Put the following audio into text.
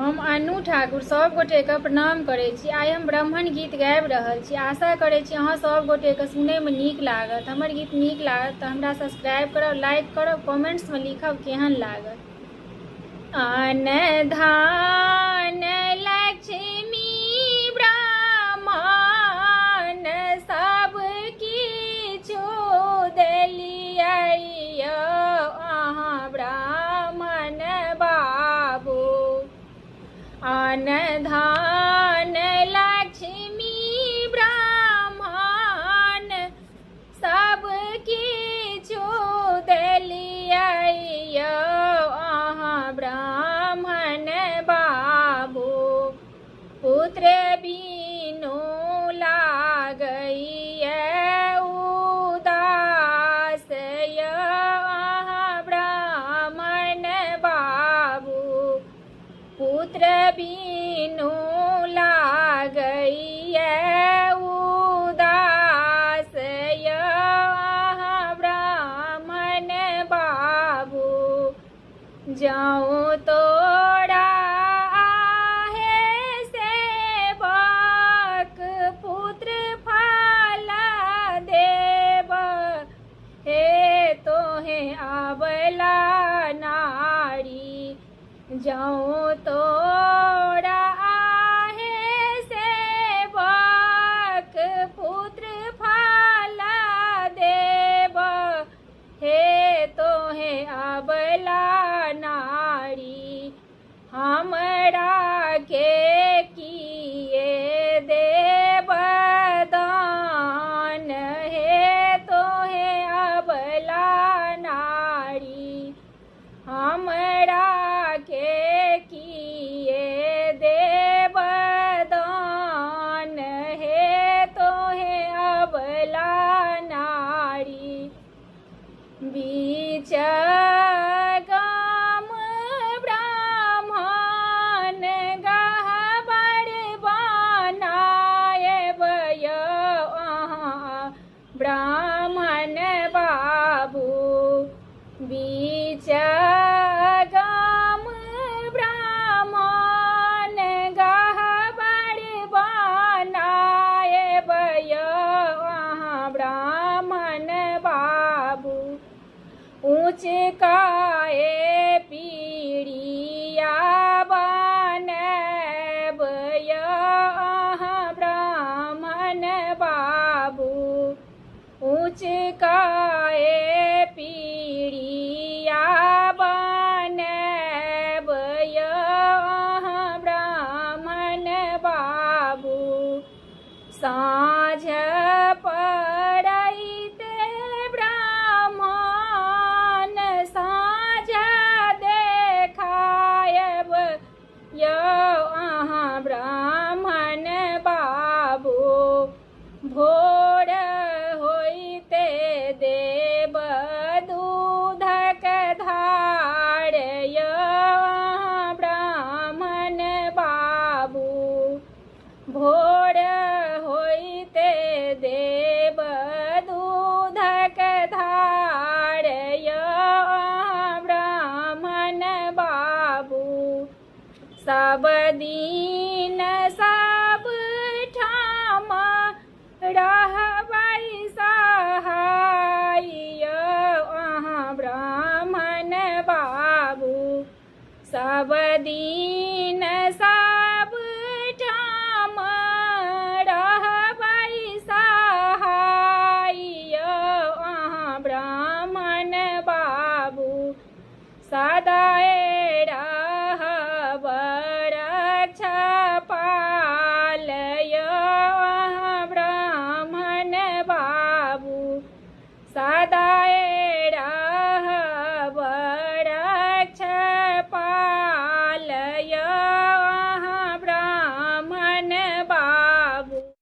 हम अनु ठाकुर सब गोटे के प्रणाम करै छी। आइ हम ब्राह्मण गीत गाबि रहल छी। आशा करै छी अहाँ सब गोटे के सुनय में नीक लागत। हमर गीत नीक लागत तऽ हमरा सब्सक्राइब करब, लाइक करब, कमेंट्स में लिखब केहन लागत। अन्न धान लक्ष्मी ब्राह्मण सब किछु देलियै अहाँ ब्राह्मण बाबू। अन्न धान लक्ष्मी ब्राह्मण सब किछु देलियै अहाँ ब्राह्मण बाबू। पुत्र बिनु लागैए उदास अहाँ ब्राह्मण बाबू। पुत्र बिनु लागैए उदास अहाँ ब्राह्मण बाबू। जाऊँ तोरा आहे सेवक पुत्र फल देब, हे तोहे अबला नारी। जाऊँ तोरा आहे सेवक पुत्र फल देब, हे तोहे अबला नारी। हमरा के किए देब दान, हे तोहे अबला नारी। हमरा के किए देब दान, हे तोहे अबला नारी। बीच गाम ब्राह्मण गहबर बनाएब अहाँ ब्राह्मण बाबू। बीच गाम ब्राह्मण गहबर बनाएब अहाँ ब्राह्मण बाबू। ऊँच काए पीढ़िया बनैब अहाँ ब्राह्मण बाबू। ऊँच काए पीढ़िया बनैब अहाँ ब्राह्मण बाबू। साँझ पड़ैते ब्राह्मण साँझ देखायब अहाँ ब्राह्मण बाबू। भोर होइते देब दूधक धार अहाँ ब्राह्मण बाबू। भोर होइते देब दूधक धार अहाँ ब्राह्मण बाबू। सब दिन सब ठाम रहबै सहाय अहाँ ब्राह्मण बाबू। सब दिन सब ठाम रहबै सहाय अहाँ ब्राह्मण बाबू। सदा